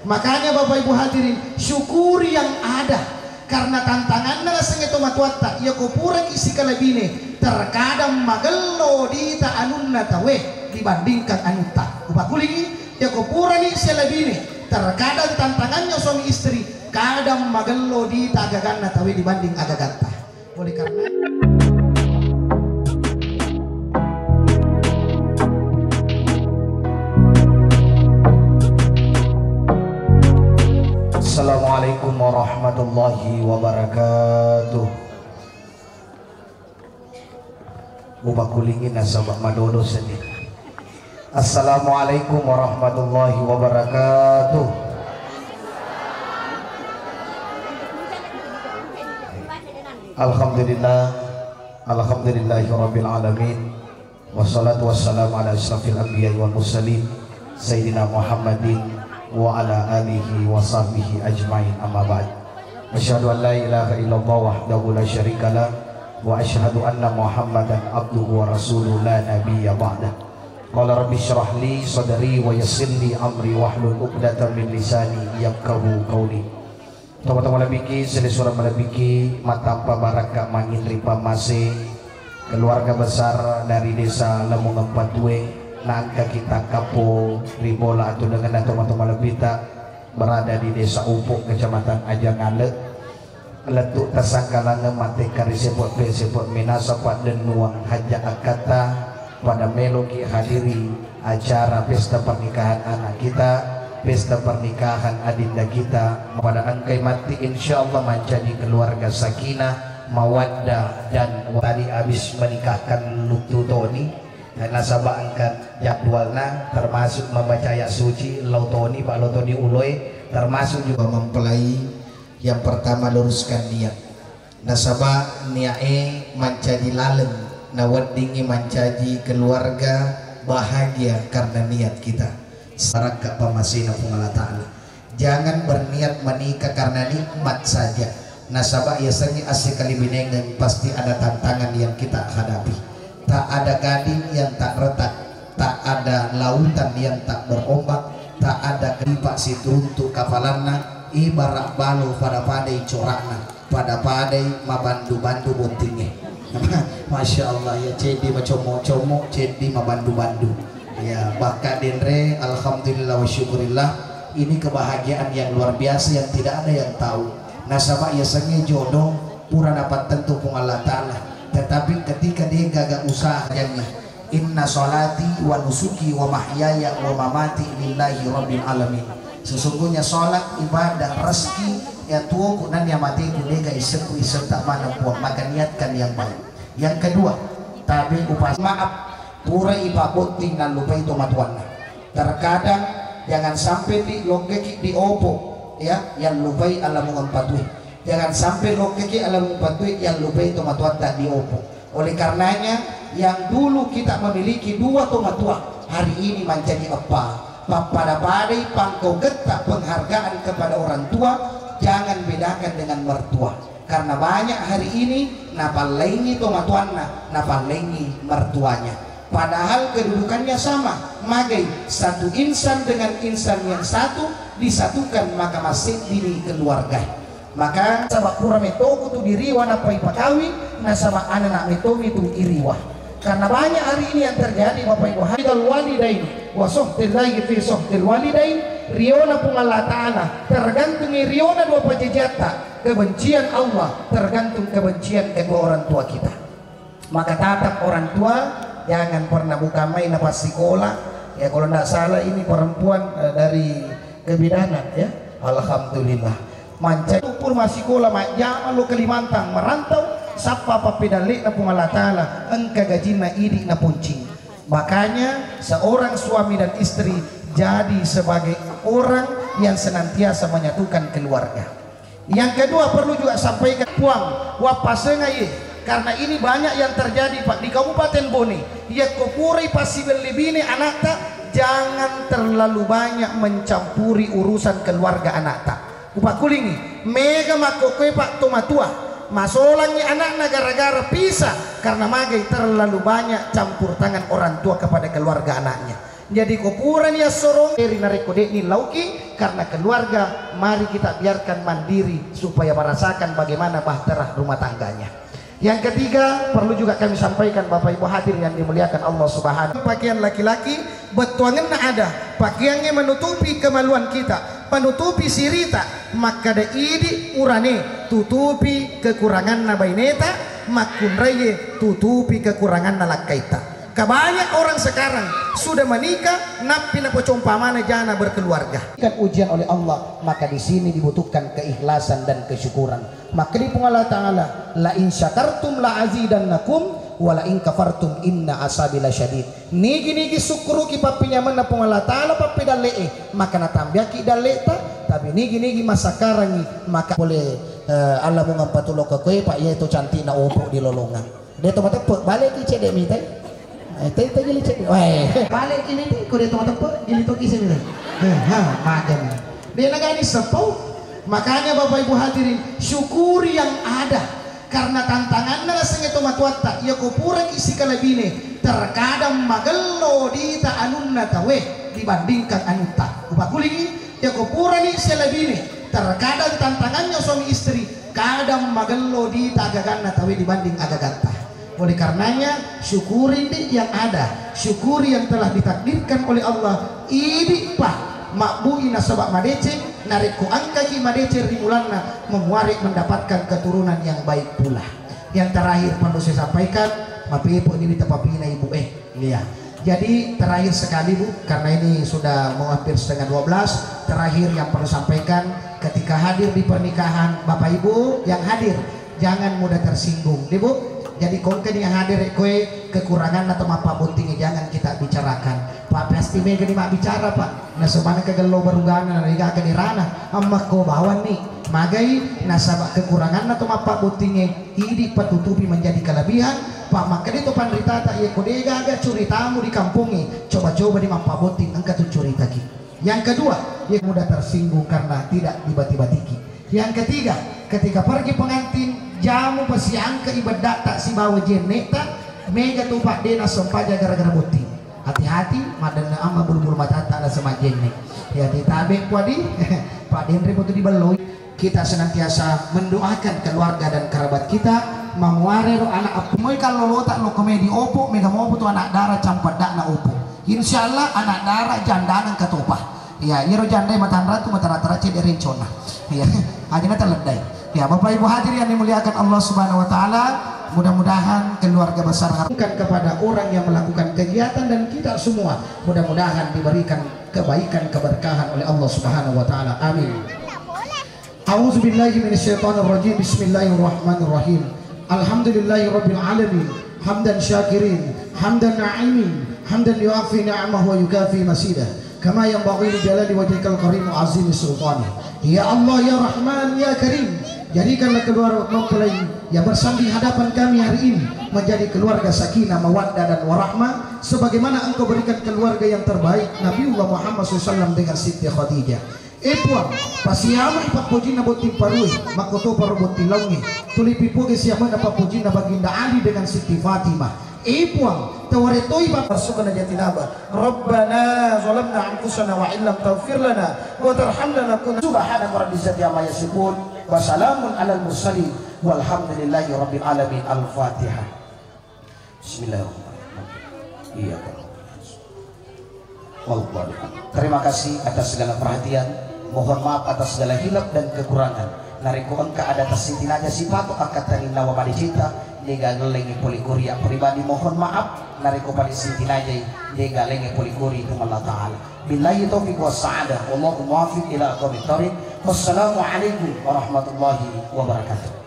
Makanya Bapak Ibu hadirin, syukuri yang ada, karena tantangannya rasanya tomat watta ya kupura isi kalabine terkadang magello di ta anunna tawe dibandingkan anuta upakulingi ya kupura ni selebine terkadang tantangannya suami istri kadang magello di ta agaganna tawe dibanding agaganta. Oleh karena Assalamualaikum warahmatullahi wabarakatuh. Upakulingin nasabak madodo sendiri. Assalamualaikum warahmatullahi wabarakatuh. Alhamdulillah, alhamdulillahirabbil alamin. Wassalatu wassalamu ala asyrafil anbiya'i wal mursalin sayyidina Muhammadin wa ala alihi wa sahbihi ajmain, amma ba'd. Asyhadu an la ilaha illallah wahdahu la syarikalah wa asyhadu anna Muhammadan abduhu wa rasuluhu la nabiyya ba'dah. Qala rabbi shrah li sadri wa yassir li amri wahlul 'uqdatam min lisani yafqahu qawli. Teman-teman labiki sedesura malabiki matampa baraka mangin ripa mase keluarga besar dari desa Lamongan Patue nangka kita kapo ribola atau dengan teman-teman lebita berada di desa Upuk kecamatan Ajangale letuk tasangkalana mate kari sepot minasa pat dan nuang haja akata pada meloki hadiri acara pesta pernikahan anak kita, pesta pernikahan adinda kita pada angkai mati insyaallah menjadi keluarga sakinah mawaddah. Dan tadi habis menikahkan Luktu Toni dan nasabah angkat jadwalnya termasuk membaca ayat suci Lautoni Pak Lautoni Uloy, termasuk juga mempelai yang pertama luruskan niat nasabah niae menjadi lalem nawadingi menjadi keluarga bahagia karena niat kita saraka pamasina pungala ta'ala. Jangan berniat menikah karena nikmat saja. Nasabah biasanya asik kali binengan pasti ada tantangan yang kita hadapi. Tak ada gading yang tak retak, tak ada lautan yang tak berombak, tak ada keripak situntuk kapalanna ibarat balu pada padai corakna pada padai mabandu-bandu buntingnya. Masya Allah ya, cedi macomok-comok, cedi mabandu-bandu ya. Baka denre alhamdulillah wa syukurillah, ini kebahagiaan yang luar biasa yang tidak ada yang tahu. Nasabah biasanya jodoh pura dapat tentu pun Allah Ta'ala, tetapi ketika dia gagal usahanya, inna sholati wa nusuki wa mahyaya wa mamati lillahi rabbil alamin. Sesungguhnya sholat, ibadah, rezeki ya tuh dan yang mati itu dia iseku isek tak mana puak, maka niatkan yang baik. Yang kedua, tapi upas maaf pura ibaboting dan lupa itu matuanna. Terkadang jangan sampai di logeki di opo ya yang lupai alam Patui. Jangan sampai lokeki alam Patui yang lupai tomat tak diopo. Oleh karenanya yang dulu kita memiliki dua tomat hari ini menjadi apa? Pada badai pangkau getak penghargaan kepada orang tua, jangan bedakan dengan mertua. Karena banyak hari ini napalengi tomatuanna, napalengi mertuanya. Padahal kedudukannya sama. Magai satu insan dengan insan yang satu disatukan maka masih diri keluarga. Maka sama pura metoku tu diriwa napa ipakawi na sama anak metomi tu iriwa. Karena banyak hari ini yang terjadi Bapak Ibu hadal walidain wa sohtillahi fi sohtil walidain riona pun Allah Ta'ala tergantung riona dua pejejata kebencian Allah tergantung kebencian kedua orang tua kita. Maka tatap orang tua jangan pernah buka main apa sekolah ya. Kalau tidak salah ini perempuan dari kebidanan ya, alhamdulillah manca pun masih sekolah jangan lu Kalimantan merantau sapa papidalik na pung Allah Ta'ala engka gaji na idi na puncing. Makanya seorang suami dan istri jadi sebagai orang yang senantiasa menyatukan keluarga. Yang kedua perlu juga sampaikan puang wapasengai, karena ini banyak yang terjadi Pak di Kabupaten Bone ya kopurai pasibel lebine anak tak, jangan terlalu banyak mencampuri urusan keluarga anak tak. Upak kulingi mega makokoi Pak tomatua masolangnya anaknya gara-gara pisah karena magai terlalu banyak campur tangan orang tua kepada keluarga anaknya. Jadi kupuran ya sorong eri narekode ni lauki karena keluarga. Mari kita biarkan mandiri supaya merasakan bagaimana bahtera rumah tangganya. Yang ketiga, perlu juga kami sampaikan Bapak Ibu hadir yang dimuliakan Allah Subhanahu. Pakaian laki-laki betuangan ada, pakaiannya menutupi kemaluan kita, menutupi sirita, maka da idi urane tutupi kekurangan nabaineta, makun raye tutupi kekurangan nalakaita. Kebanyak orang sekarang sudah menikah, napi na pocompamana jana berkeluarga. Kan ujian oleh Allah, maka di sini dibutuhkan keikhlasan dan kesyukuran. Maka di Allah Ta'ala, la in syakartum la azidannakum wa la in kafartum inna asabi lasyadid. Nigi syukuru ki papinya mana Allah Ta'ala papi dalee, maka natambaki daleta, tapi nigi masakarangi, maka boleh Allah mengampatulo ke kue pak yaitu cantik na opo di lolongan. Dia tomat balik ki cedek mitai. Tadi gili cek, balik ini tuh, kau dia tempat gili toki sini, makan. Dia negara ini sepau, makanya Bapak Ibu hadirin, syukuri yang ada, karena tantangannya rasanya tomat watta, ya kupura isi kalabine, terkadang magello di ta anunna tawe dibandingkan anuta. Upak kulingi, ya kupura ni selabine, terkadang tantangannya suami istri, kadang magello di ta agaganna tawe dibanding agaganta. Oleh karenanya syukuri yang ada, syukuri yang telah ditakdirkan oleh Allah. Ini pak makbui nasabak madece nariku angka ki madece rimulanna memuarik mendapatkan keturunan yang baik pula. Yang terakhir perlu saya sampaikan, mapipo ini tapapina ibu iya. Jadi terakhir sekali Bu, karena ini sudah mau hampir setengah 12. Terakhir yang perlu sampaikan, ketika hadir di pernikahan Bapak Ibu yang hadir jangan mudah tersinggung, deh Bu. Jadi konken yang hadir kue kekurangan atau apa buntingnya jangan kita bicarakan. Pak pasti mega mak bicara Pak. Nah semana kegelo berugana nariga kedirana amma ko bawan nih magai nasabak kekurangan atau apa buntingnya ini petutupi menjadi kelebihan. Pak maka itu pandrita tak ya kodega agak curitamu di kampungnya coba-coba di mapa bunting angkat tuh curita ki. Yang kedua yang mudah tersinggung karena tidak tiba-tiba tiki. Yang ketiga ketika pergi pengantin jamu pasiang ke ibadat tak si bawa jeneta mega tu pak dena sompaja gara-gara buti. Hati-hati madana ama bulu-bulu mata tak ada sama jenek ya ditabe kuadi pak den repot di beloi. Kita senantiasa mendoakan keluarga dan kerabat kita menguare ro anak apa moy kalau lo tak lo komedi opo mega mau tu anak darah campat dak na opo insyaallah anak darah jandanan katopah ya iro jandai matan ratu matan rata cede rencona ya hanya terledai. Ya Bapak Ibu hadir yang dimuliakan Allah Subhanahu wa taala, mudah-mudahan keluarga besar harapkan kepada orang yang melakukan kegiatan dan kita semua mudah-mudahan diberikan kebaikan keberkahan oleh Allah Subhanahu wa taala. Amin. A'udzubillahi minasyaitonirrajim. Bismillahirrahmanirrahim. Alhamdulillahirabbil alamin. Hamdan syakirin, hamdan na'imin, hamdan yuafi ni'amahu wa yukafi masidah. Kama yanbaghi li jalali wajhikal karim wa azimi sultanih. Ya Allah ya Rahman ya Karim, jadikanlah keluarga mempelai yang bersanding hadapan kami hari ini menjadi keluarga sakinah, mawaddah dan warahmah sebagaimana engkau berikan keluarga yang terbaik Nabiullah Muhammad SAW dengan Siti Khadijah. Puan pasiyama ipat pujina botin parui makoto parubotin laungi tulipi puge siama na papujina baginda Ali dengan Siti Fatimah. Puan tawaretoi bapak sukana jatinaba Rabbana zalamna anfusana wa illam taghfir lana wa tarhamna kunna subhanaka rabbil izzati amma yasifun wa salamun alal mursalin walhamdulillahi rabbil alamin. Al-Fatihah. Bismillahirrahmanirrahim. Iya kan. Terima kasih atas segala perhatian. Mohon maaf atas segala hilap dan kekurangan. Nariku engka ada tersintinanya sifatu akatani nawa madicita nega ngelengi polikuria pribadi mohon maaf nariku pada sintinanya nega lengi polikuri itu Allah Ta'ala. Billahi taufiq wa sa'adah wallahu muwafiq ila aqwamit thariq. Wassalamualaikum warahmatullahi wabarakatuh.